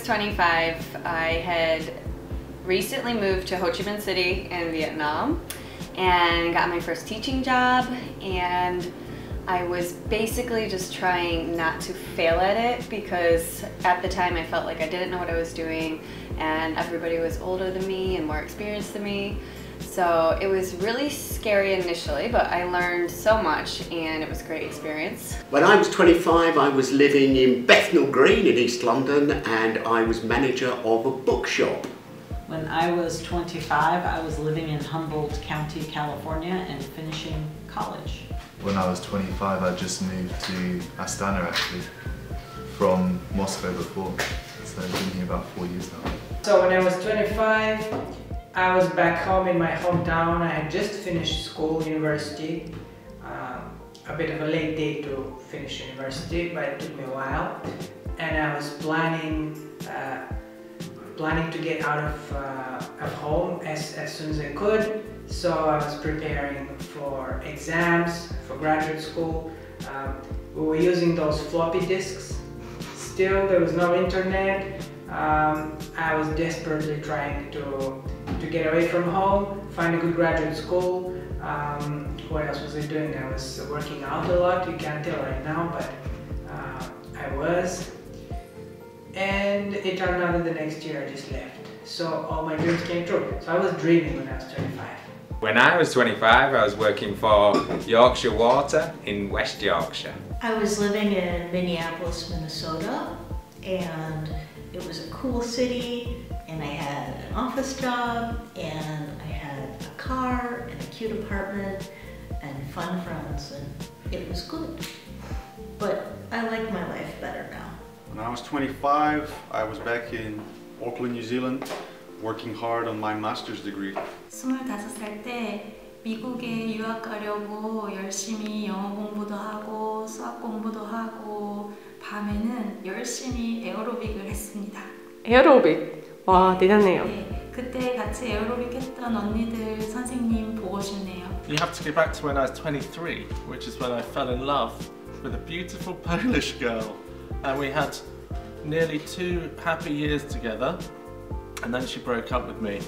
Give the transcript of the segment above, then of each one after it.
25, I had recently moved to Ho Chi Minh City in Vietnam and got my first teaching job, and I was basically just trying not to fail at it because at the time I felt like I didn't know what I was doing and everybody was older than me and more experienced than me. So it was really scary initially, but I learned so much and it was a great experience. When I was 25, I was living in Bethnal Green in East London, and I was manager of a bookshop. When I was 25, I was living in Humboldt County, California and finishing college. When I was 25, I just moved to Astana actually, from Moscow before. So I've been here about 4 years now. So when I was 25, I was back home in my hometown. I had just finished school, university. A bit of a late day to finish university, but it took me a while. And I was planning to get out of home as soon as I could. So I was preparing for exams, for graduate school. We were using those floppy disks. Still, there was no internet. I was desperately trying to get away from home, find a good graduate school. What else was I doing? I was working out a lot. You can't tell right now, but I was. And it turned out that the next year I just left. So all my dreams came true. So I was dreaming when I was 25. When I was 25, I was working for Yorkshire Water in West Yorkshire. I was living in Minneapolis, Minnesota, and it was a cool city, and I had an office job, and I had a car, and a cute apartment, and fun friends, and it was good. But I like my life better now. When I was 25, I was back in Auckland, New Zealand, working hard on my master's degree. 25살 때 미국에 유학 가려고 열심히 영어 공부도 하고 수학 공부도 하고 밤에는 열심히 에어로빅을 했습니다. 에어로빅? 와, 대단해요. 네, 그때 같이 에어로빅 했던 언니들, 선생님 보고 싶네요. You have to go back to when I was 23, which is when I fell in love with a beautiful Polish girl. And we had nearly 2 happy years together, and then she broke up with me,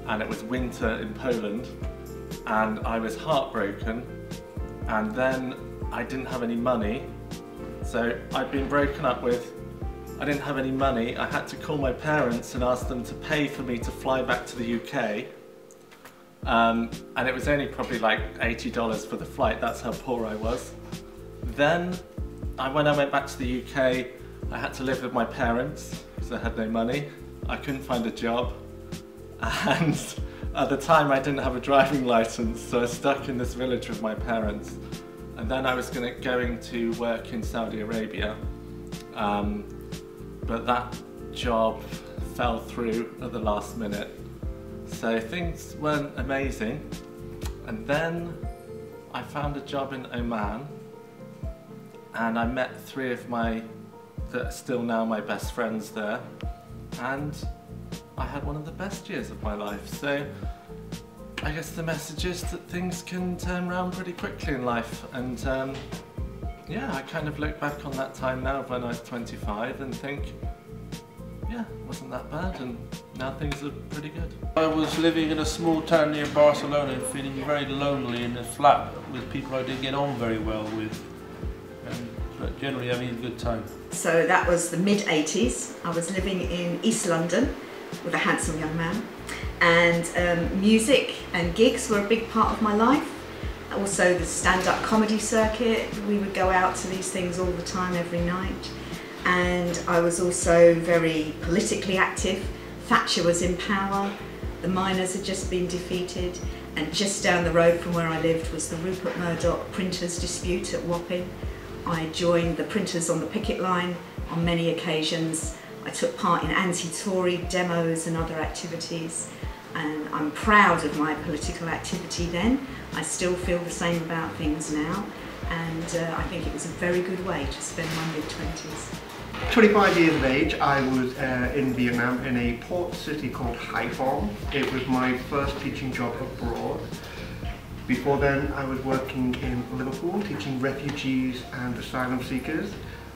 and it was winter in Poland, and I was heartbroken, and then I didn't have any money. So I'd been broken up with, I didn't have any money. I had to call my parents and ask them to pay for me to fly back to the UK, and it was only probably like $80 for the flight. That's how poor I was. Then when I went back to the UK, I had to live with my parents because I had no money. I couldn't find a job, and at the time I didn't have a driving license, so I was stuck in this village with my parents. And then I was going to work in Saudi Arabia, but that job fell through at the last minute. So things weren't amazing, and then I found a job in Oman, and I met 3 of that are still now my best friends there, and I had one of the best years of my life. So I guess the message is that things can turn around pretty quickly in life, and yeah, I kind of look back on that time now when I was 25 and think, yeah, it wasn't that bad, and now things are pretty good. I was living in a small town near Barcelona and feeling very lonely in a flat with people I didn't get on very well with, but generally having a good time. So that was the mid-80s. I was living in East London with a handsome young man, and music and gigs were a big part of my life. Also the stand-up comedy circuit, we would go out to these things all the time, every night. And I was also very politically active. Thatcher was in power, the miners had just been defeated, and just down the road from where I lived was the Rupert Murdoch printers dispute at Wapping. I joined the printers on the picket line on many occasions. I took part in anti-Tory demos and other activities, and I'm proud of my political activity then. I still feel the same about things now, and I think it was a very good way to spend my mid-20s. 25 years of age, I was in Vietnam in a port city called Haiphong. It was my first teaching job abroad. Before then, I was working in Liverpool teaching refugees and asylum seekers.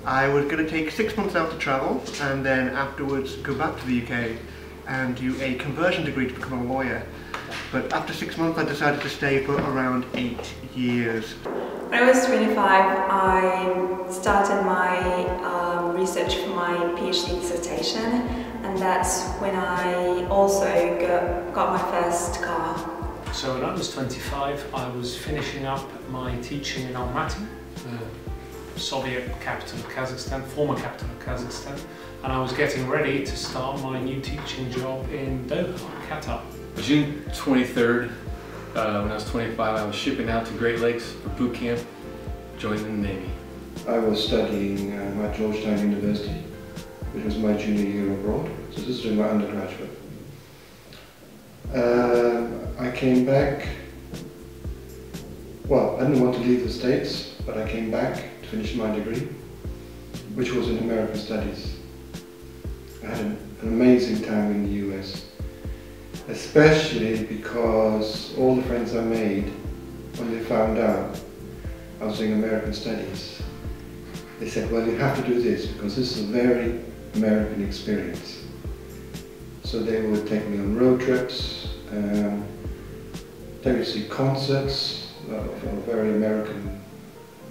I was going to take 6 months out to travel and then afterwards go back to the UK and do a conversion degree to become a lawyer. But after 6 months I decided to stay for around 8 years. When I was 25, I started my research for my PhD dissertation, and that's when I also got my first car. So when I was 25, I was finishing up my teaching in Almaty, the Soviet capital of Kazakhstan, former capital of Kazakhstan, and I was getting ready to start my new teaching job in Doha, Qatar. June 23rd, when I was 25, I was shipping out to Great Lakes for boot camp, joining the Navy. I was studying at Georgetown University, which was my junior year abroad, so this is doing my undergraduate. I came back, well, I didn't want to leave the States, but I came back to finish my degree, which was in American Studies. I had an amazing time in the US, especially because all the friends I made, when they found out I was doing American Studies, they said, well, you have to do this because this is a very American experience. So they would take me on road trips, take me to see concerts of very American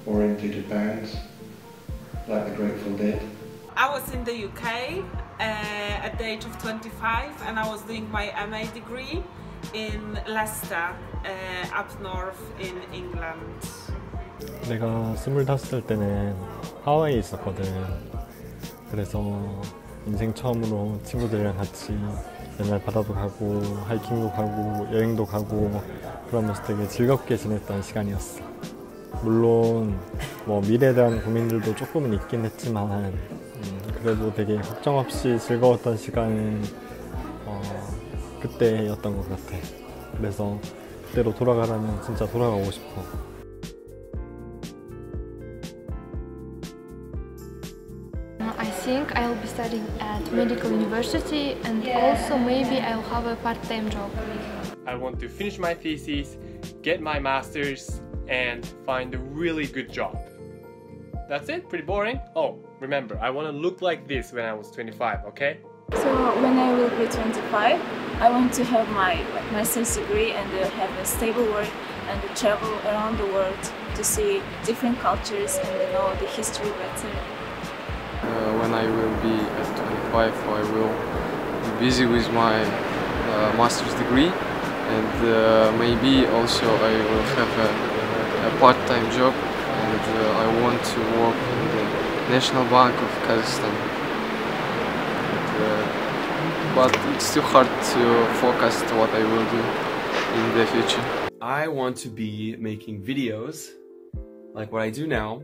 oriented bands, like the Grateful Dead. I was in the UK at the age of 25 and I was doing my MA degree in Leicester, up north in England. 내가 25살 때는 하와이에 있었거든. 그래서 인생 처음으로 친구들이랑 같이 맨날 바다도 가고 하이킹도 가고 여행도 가고 그러면서 되게 즐겁게 지냈던 시간이었어. 물론 뭐 미래에 대한 고민들도 조금은 있긴 했지만 그래도 되게 걱정 없이 즐거웠던 시간은 그때였던 것 같아. 그래서 그때로 돌아가라면 진짜 돌아가고 싶어. I think I'll be studying at medical university and also maybe I'll have a part-time job. I want to finish my thesis, get my master's, and find a really good job. That's it, pretty boring. Oh, remember, I want to look like this when I was 25, okay? So when I will be 25, I want to have my master's degree and have a stable work and travel around the world to see different cultures and know the history better. When I will be at 25, I will be busy with my master's degree, and maybe also I will have a part-time job, and I want to work in the National Bank of Kazakhstan. But it's too hard to forecast what I will do in the future. I want to be making videos like what I do now,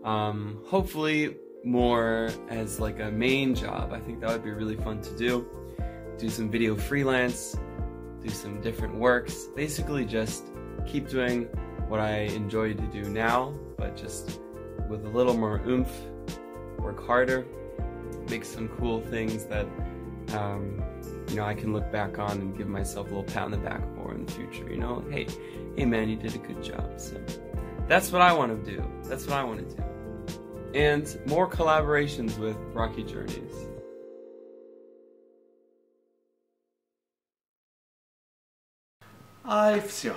hopefully more as like a main job. I think that would be really fun to do some video freelance, do some different works, basically just keep doing what I enjoy to do now, but just with a little more oomph, work harder, make some cool things that you know, I can look back on and give myself a little pat on the back for in the future, you know, hey man, you did a good job. So that's what I want to do. That's what I want to do. And more collaborations with Rocky Journeys. Все.